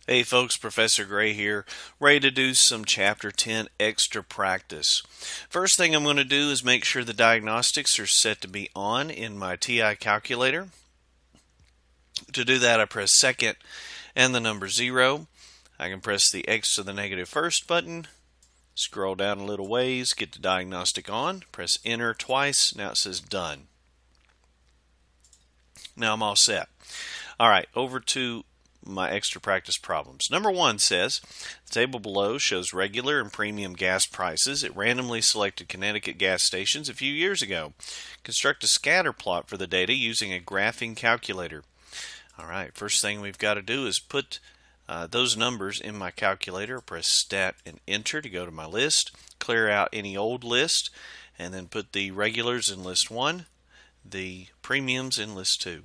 Hey folks, Professor Gray here, ready to do some Chapter 10 extra practice. First thing I'm going to do is make sure the diagnostics are set to be on in my TI calculator. To do that, I press second and the number 0. I can press the X to the negative first button, scroll down a little ways, get the diagnostic on, press enter twice, now it says done. Now I'm all set. Alright, over to my extra practice problems. Number 1 says, the table below shows regular and premium gas prices at randomly selected Connecticut gas stations a few years ago. Construct a scatter plot for the data using a graphing calculator. Alright, first thing we've got to do is put those numbers in my calculator. Press Stat and Enter to go to my list, clear out any old list, and then put the regulars in list 1, the premiums in list 2.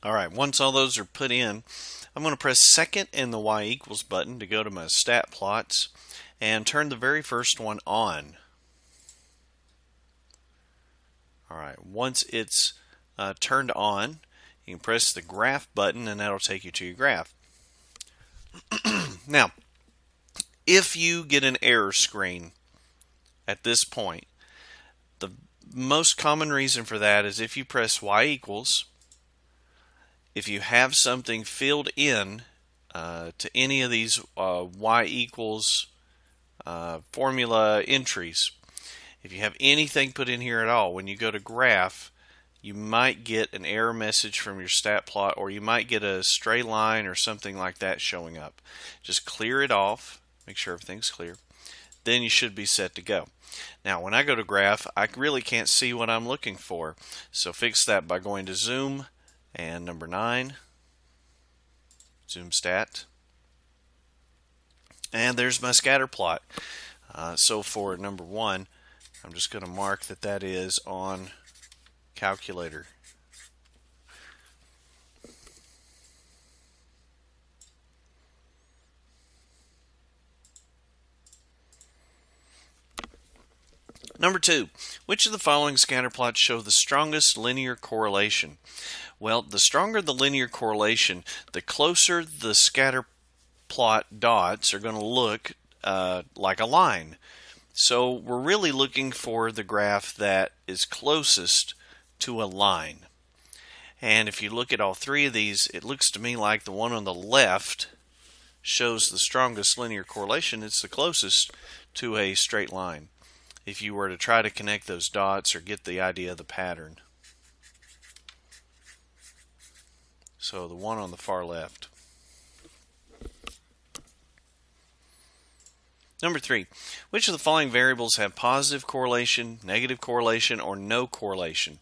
Alright, once all those are put in, I'm going to press second and the Y equals button to go to my stat plots and turn the very first one on. Alright, once it's turned on, you can press the graph button and that'll take you to your graph. Now, if you get an error screen at this point, the most common reason for that is if you press Y equals, if you have something filled in to any of these Y equals formula entries, if you have anything put in here at all, when you go to graph, you might get an error message from your stat plot, or you might get a stray line or something like that showing up. Just clear it off, make sure everything's clear. Then you should be set to go. Now when I go to graph, I really can't see what I'm looking for. So fix that by going to zoom and number 9, zoom stat, and there's my scatter plot. So for number 1, I'm just going to mark that that is on calculator. Number 2, which of the following scatter plots show the strongest linear correlation? Well, the stronger the linear correlation, the closer the scatter plot dots are going to look like a line. So we're really looking for the graph that is closest to a line. And if you look at all three of these, it looks to me like the one on the left shows the strongest linear correlation. It's the closest to a straight line, if you were to try to connect those dots or get the idea of the pattern. So the one on the far left. Number 3, which of the following variables have positive correlation, negative correlation, or no correlation?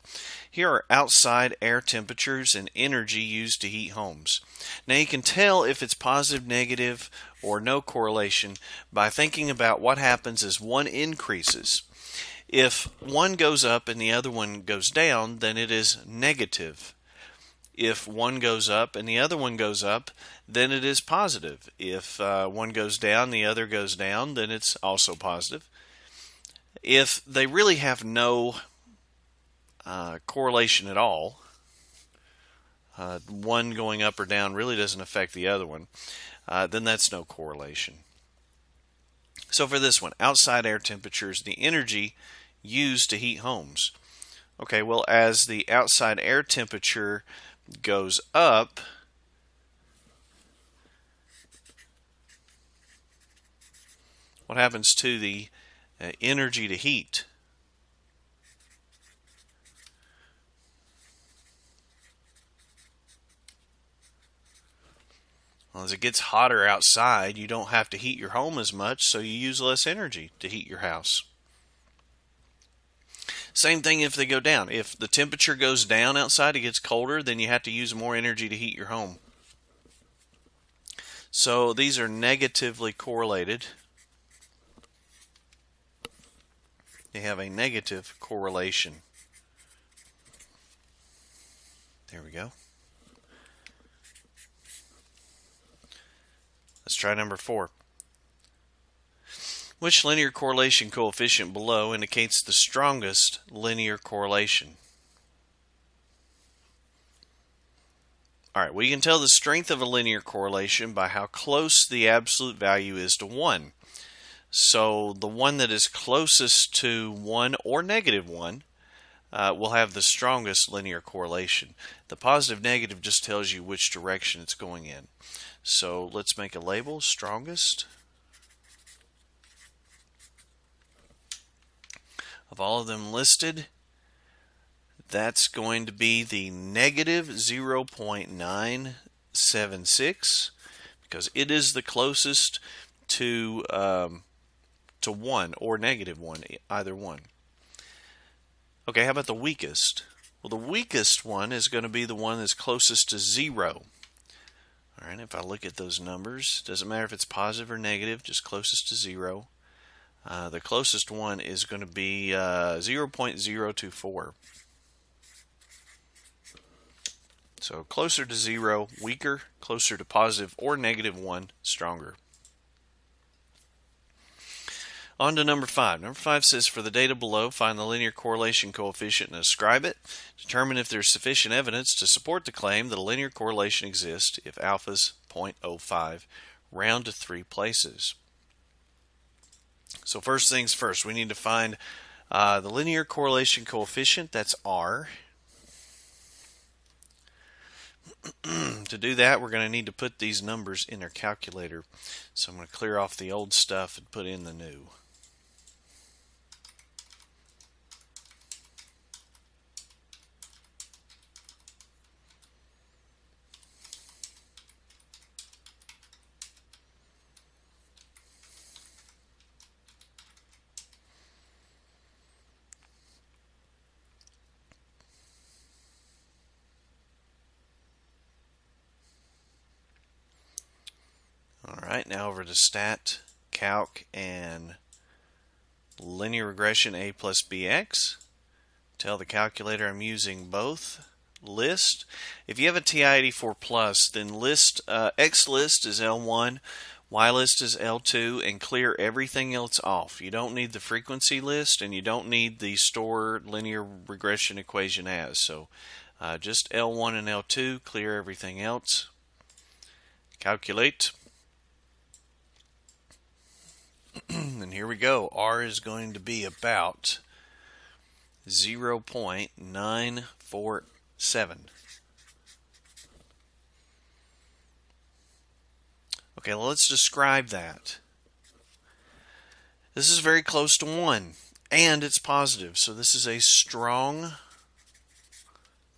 Here are outside air temperatures and energy used to heat homes. Now you can tell if it's positive, negative, or no correlation by thinking about what happens as one increases. If one goes up and the other one goes down, then it is negative. If one goes up and the other one goes up, then it is positive. If one goes down, the other goes down, then it's also positive. If they really have no correlation at all, one going up or down really doesn't affect the other one, then that's no correlation. So for this one, outside air temperatures, the energy used to heat homes. Okay, well, as the outside air temperature goes up, what happens to the energy to heat? Well, as it gets hotter outside, you don't have to heat your home as much, so you use less energy to heat your house. Same thing if they go down. If the temperature goes down outside, it gets colder, then you have to use more energy to heat your home. So these are negatively correlated. They have a negative correlation. There we go. Let's try number 4. Which linear correlation coefficient below indicates the strongest linear correlation? All right, we can tell the strength of a linear correlation by how close the absolute value is to 1. So the one that is closest to 1 or negative 1 will have the strongest linear correlation. The positive negative just tells you which direction it's going in. So let's make a label, strongest. Of all of them listed, that's going to be the negative 0.976 because it is the closest to 1 or negative 1, either one. Okay, how about the weakest? Well, the weakest one is going to be the one that's closest to 0. All right, if I look at those numbers, doesn't matter if it's positive or negative, just closest to 0. The closest one is going to be 0.024. So closer to 0, weaker, closer to positive or negative 1, stronger. On to number 5. Number 5 says, for the data below, find the linear correlation coefficient and ascribe it. Determine if there's sufficient evidence to support the claim that a linear correlation exists if alpha is 0.05. Round to 3 places. So first things first, we need to find the linear correlation coefficient, that's R. To do that, we're going to need to put these numbers in our calculator. So I'm going to clear off the old stuff and put in the new. Alright, now over to Stat, Calc, and Linear Regression A plus BX. Tell the calculator I'm using both. List. If you have a TI-84 Plus, then XList is L1, YList is L2, and clear everything else off. You don't need the frequency list, and you don't need the store linear regression equation as. So just L1 and L2, clear everything else. Calculate. And here we go. R is going to be about 0.947. Okay, well, let's describe that. This is very close to 1, and it's positive. So this is a strong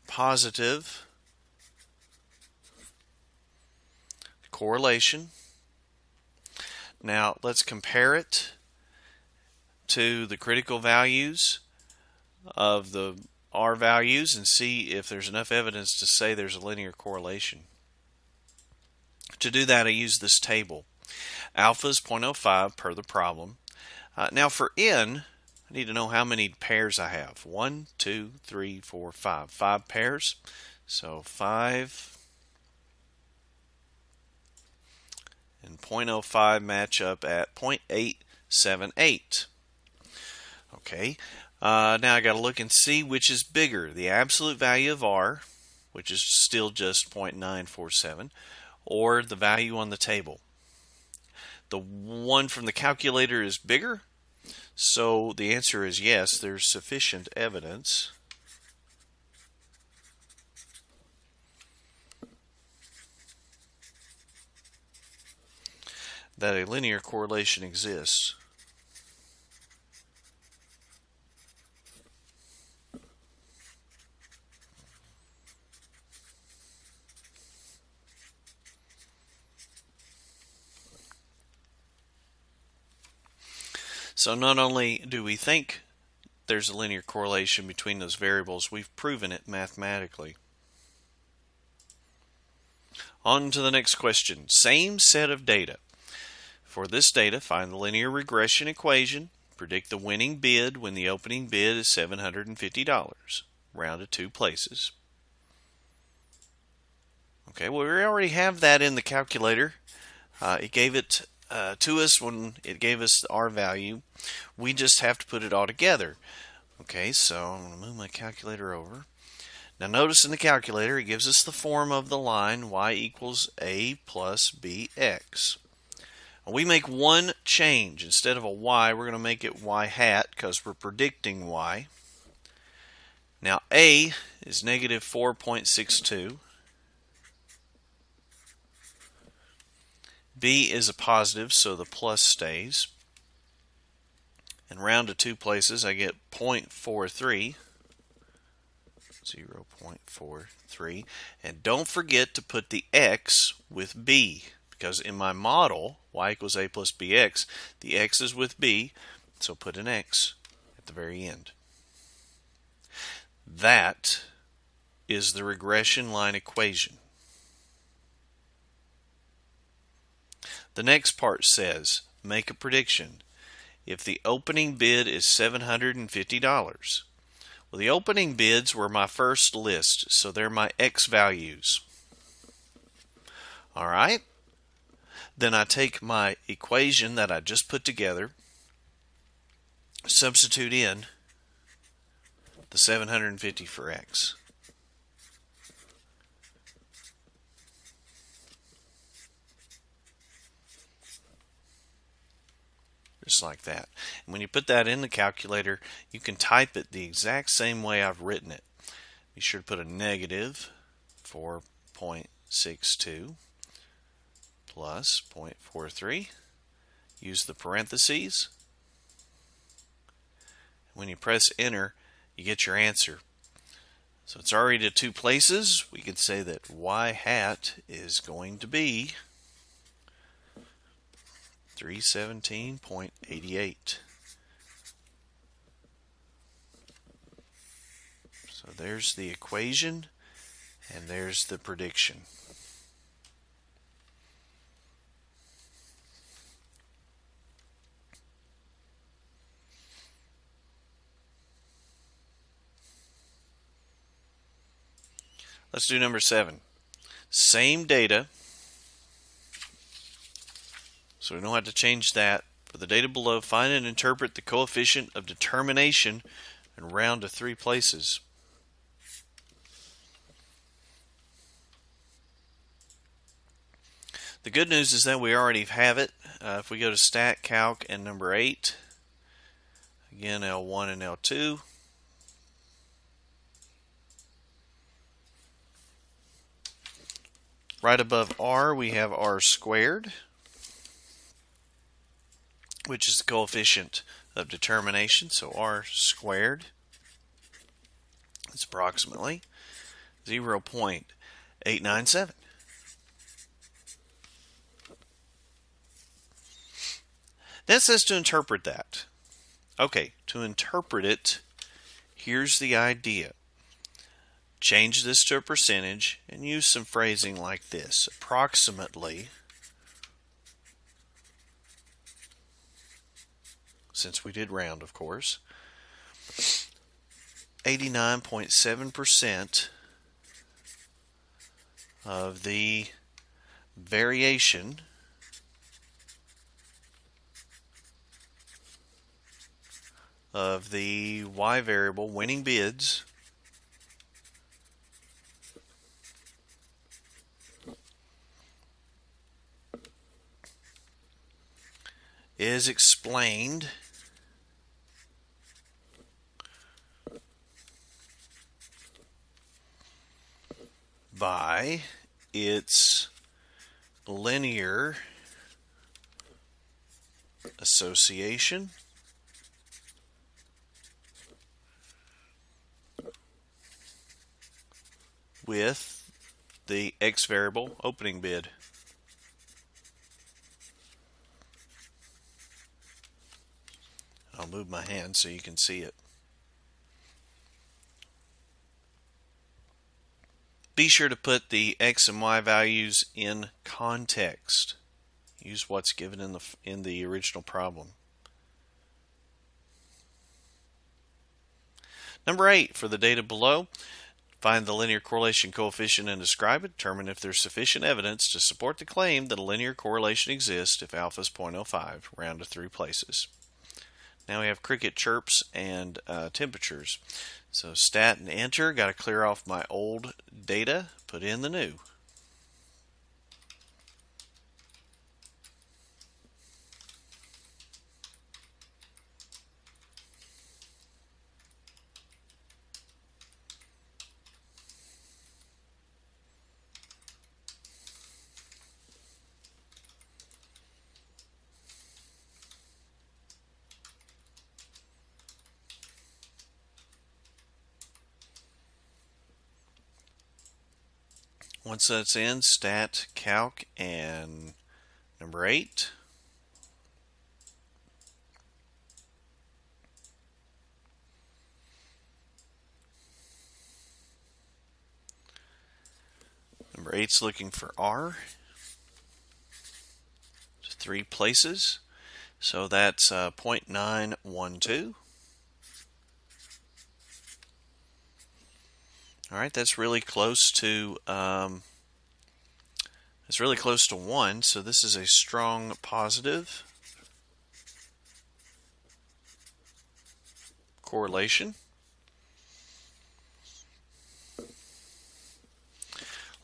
positive correlation. Now, let's compare it to the critical values of the R values and see if there's enough evidence to say there's a linear correlation. To do that, I use this table. Alpha is 0.05 per the problem. Now for N, I need to know how many pairs I have. 1, 2, 3, 4, 5. 5 pairs. So 5 and 0.05 match up at 0.878. Okay, now I got to look and see which is bigger, the absolute value of R, which is still just 0.947, or the value on the table. The one from the calculator is bigger, so the answer is yes, there's sufficient evidence that a linear correlation exists. So not only do we think there's a linear correlation between those variables, we've proven it mathematically. On to the next question. Same set of data. For this data, find the linear regression equation. Predict the winning bid when the opening bid is $750. Round to 2 places. Okay, well, we already have that in the calculator. It gave it to us when it gave us our value. We just have to put it all together. Okay, so I'm going to move my calculator over. Now notice in the calculator it gives us the form of the line y equals a plus bx. We make one change. Instead of a y, we're going to make it y hat because we're predicting y. Now a is negative 4.62. B is a positive, so the plus stays. And round to 2 places, I get 0.43. 0.43. And don't forget to put the x with b, because in my model, y equals a plus bx, the x is with b, so put an x at the very end. That is the regression line equation. The next part says, make a prediction. If the opening bid is $750, well, the opening bids were my first list, so they're my x values. All right? Then I take my equation that I just put together, substitute in the 750 for x. Just like that. And when you put that in the calculator, you can type it the exact same way I've written it. Be sure to put a negative 4.62 plus 0.43. Use the parentheses. When you press enter, you get your answer. So it's already to 2 places. We could say that y hat is going to be 317.88. So there's the equation, and there's the prediction. Let's do number 7. Same data. So we don't have to change that. For the data below, find and interpret the coefficient of determination and round to 3 places. The good news is that we already have it. If we go to Stat Calc and number 8, again L1 and L2, right above R we have R squared, which is the coefficient of determination. So R squared is approximately 0.897. Then it says to interpret that. Okay, to interpret it, here's the idea. Change this to a percentage and use some phrasing like this. Approximately, since we did round, of course, 89.7% of the variation of the Y variable winning bids is explained by its linear association with the X variable opening bid. I'll move my hand so you can see it. Be sure to put the x and y values in context. Use what's given in the original problem. Number 8, for the data below, find the linear correlation coefficient and describe it. Determine if there's sufficient evidence to support the claim that a linear correlation exists if alpha is 0.05, round to 3 places. Now we have cricket chirps and temperatures. So stat and enter, got to clear off my old data, put in the new. Once that's in, stat, calc, and number 8. Number 8's looking for R. 3 places. So that's 0.912. All right, that's really close to 1. So this is a strong positive correlation.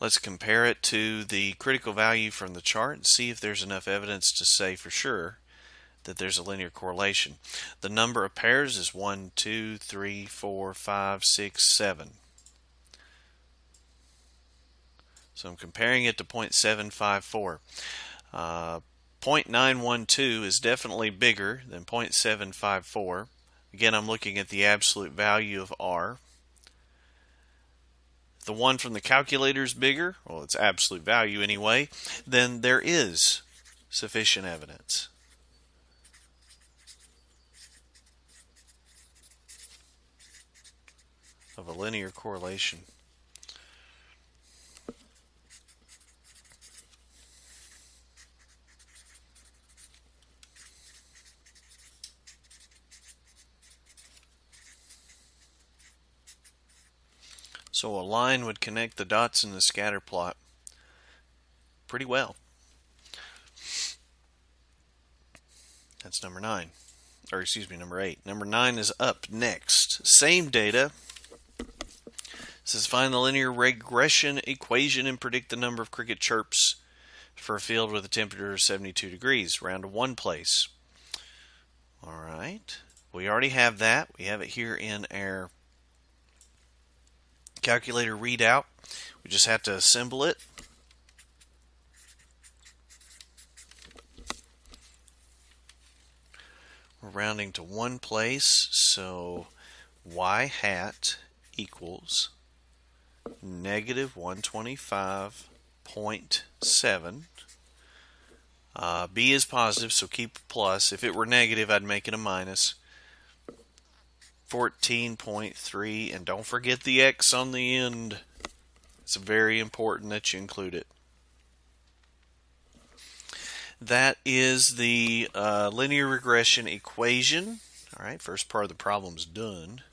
Let's compare it to the critical value from the chart and see if there's enough evidence to say for sure that there's a linear correlation. The number of pairs is 1, 2, 3, 4, 5, 6, 7. So I'm comparing it to 0.754. 0.912 is definitely bigger than 0.754. Again, I'm looking at the absolute value of R. If the one from the calculator is bigger, well, it's absolute value anyway, then there is sufficient evidence. Of a linear correlation. So a line would connect the dots in the scatter plot pretty well. That's number 9. Or excuse me, number 8. Number 9 is up next. Same data. It says find the linear regression equation and predict the number of cricket chirps for a field with a temperature of 72 degrees, round to 1 place. All right. We already have that. We have it here in our calculator readout. We just have to assemble it. We're rounding to 1 place, so y hat equals negative 125.7. B is positive, so keep a plus. If it were negative, I'd make it a minus. 14.3, and don't forget the x on the end. It's very important that you include it. That is the linear regression equation. All right, first part of the problem's done.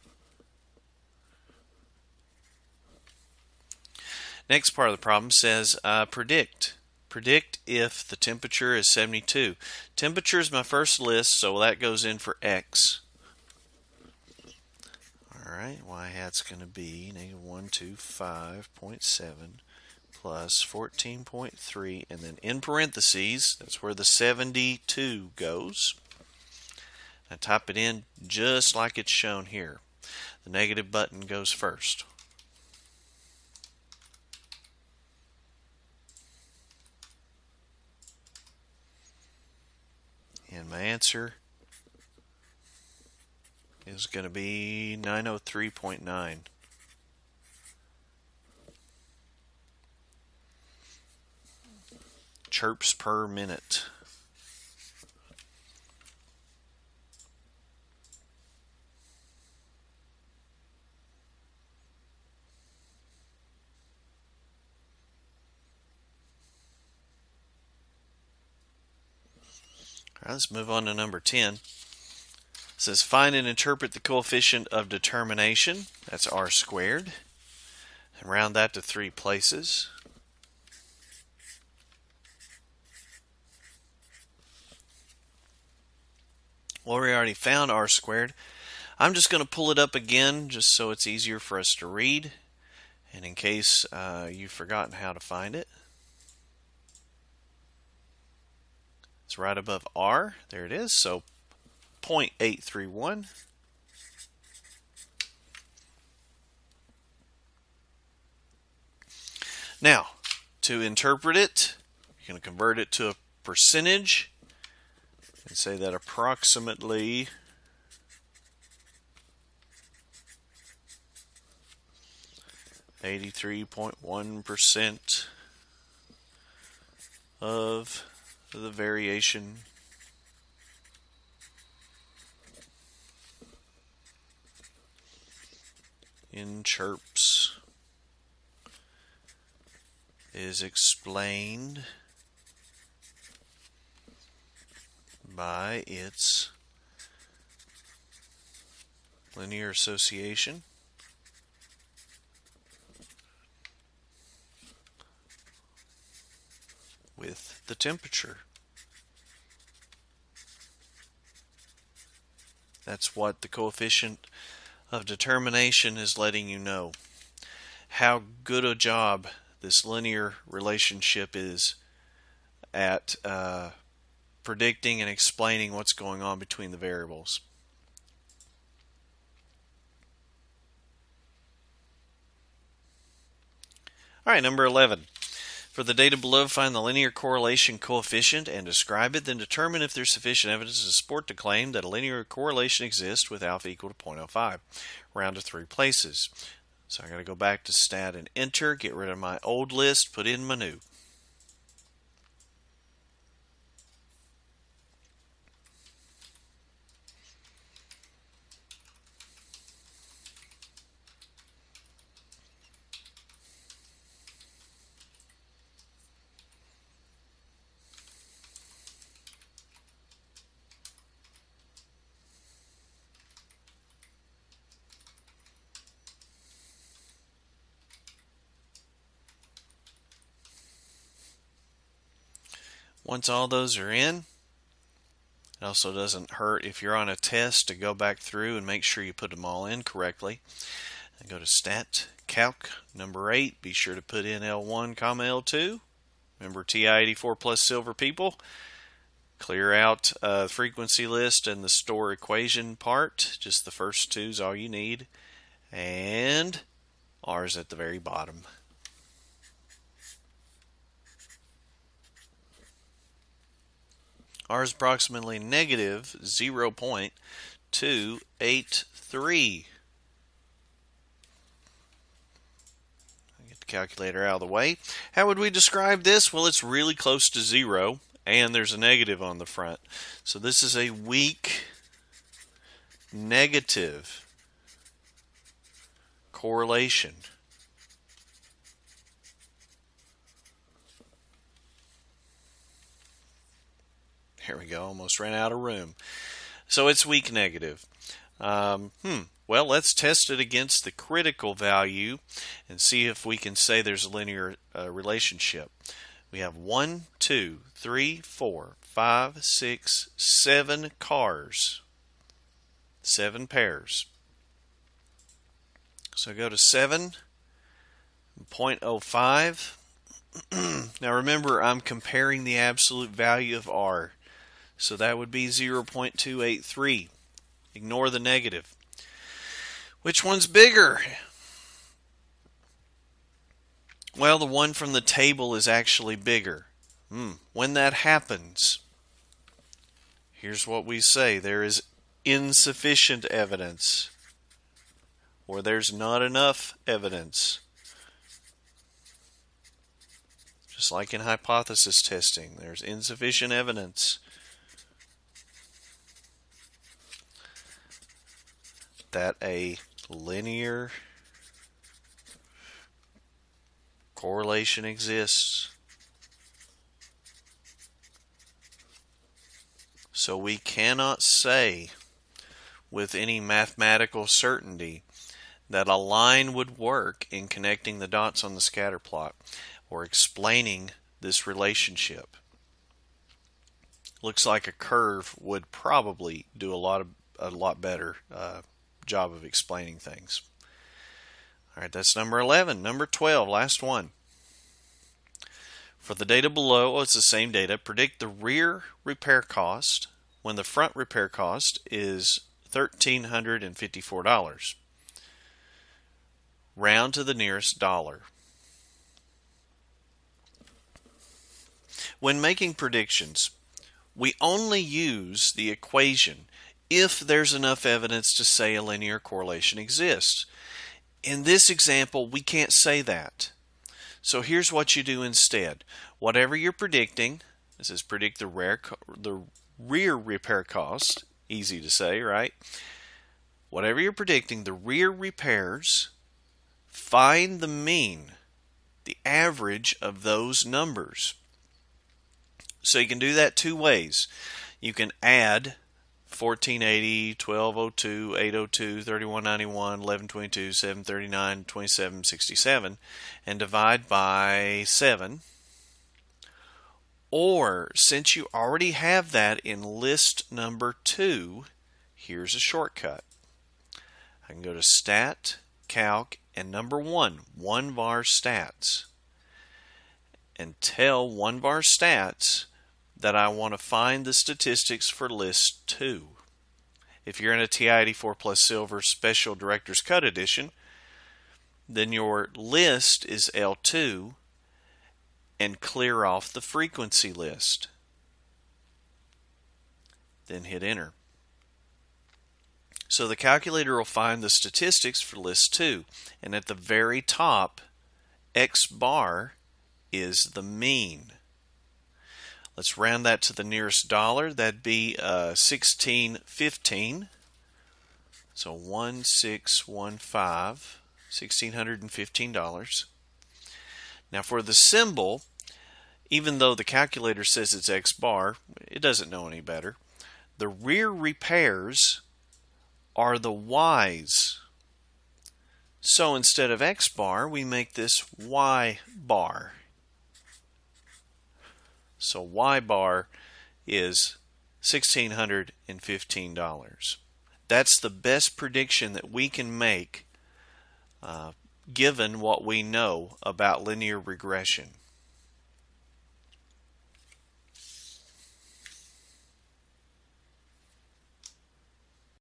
Next part of the problem says predict. Predict if the temperature is 72. Temperature is my first list, so that goes in for x. All right, y hat's going to be negative 125.7 plus 14.3, and then in parentheses, that's where the 72 goes. I type it in just like it's shown here. The negative button goes first. And my answer is going to be 903.9. Chirps per minute. All right, let's move on to number 10. It says find and interpret the coefficient of determination. That's r squared. And round that to 3 places. Well, we already found r squared. I'm just going to pull it up again just so it's easier for us to read. And in case you've forgotten how to find it. It's right above r. There it is. So 0.831. Now, to interpret it, you're going to convert it to a percentage and say that approximately 83.1% of the variation in chirps is explained by its linear association with the temperature. That's what the coefficient of determination is letting you know. How good a job this linear relationship is at predicting and explaining what's going on between the variables. All right, number 11. For the data below, find the linear correlation coefficient and describe it, then determine if there's sufficient evidence to support the claim that a linear correlation exists with alpha equal to 0.05. Round to 3 places. So I got to go back to stat and enter, get rid of my old list, put in my new. Once all those are in, it also doesn't hurt if you're on a test to go back through and make sure you put them all in correctly. And go to Stat, Calc, number 8. Be sure to put in L1, L2. Remember TI-84 plus silver people. Clear out the frequency list and the store equation part. Just the first two is all you need. And R is at the very bottom. R is approximately negative 0.283. Get the calculator out of the way. How would we describe this? Well, it's really close to 0, and there's a negative on the front. So this is a weak negative correlation. Here we go, almost ran out of room. So it's weak negative. Well, let's test it against the critical value and see if we can say there's a linear relationship. We have 1, 2, 3, 4, 5, 6, 7 cars. 7 pairs. So go to 7.05. Now remember, I'm comparing the absolute value of R. So that would be 0.283. Ignore the negative. Which one's bigger? Well, the one from the table is actually bigger. When that happens, here's what we say. There is insufficient evidence, or there's not enough evidence. Just like in hypothesis testing, there's insufficient evidence that a linear correlation exists. So we cannot say with any mathematical certainty that a line would work in connecting the dots on the scatter plot or explaining this relationship. Looks like a curve would probably do a lot better job of explaining things. All right, that's number 11. Number 12, last one. For the data below, it's the same data. Predict the rear repair cost when the front repair cost is $1,354. Round to the nearest dollar. When making predictions, we only use the equation if there's enough evidence to say a linear correlation exists. In this example, we can't say that. So here's what you do instead. Whatever you're predicting, this is predict the rear repair cost. Easy to say, right? Whatever you're predicting, the rear repairs, find the mean, the average of those numbers. So you can do that two ways. You can add 1480, 1202, 802, 3191, 1122, 739, 2767 and divide by 7. Or, since you already have that in list number 2, here's a shortcut. I can go to Stat, Calc, and number 1, 1var Stats, and tell 1var Stats that I want to find the statistics for list 2. If you're in a TI-84 Plus Silver Special Director's Cut Edition, then your list is L2, and clear off the frequency list. Then hit enter. So the calculator will find the statistics for list 2, and at the very top, X bar is the mean. Let's round that to the nearest dollar. That'd be 1615. So 1615, $1,615. Now for the symbol, even though the calculator says it's X bar, it doesn't know any better. The rear repairs are the Y's. So instead of X bar, we make this Y bar. So Y bar is $1,615. That's the best prediction that we can make given what we know about linear regression.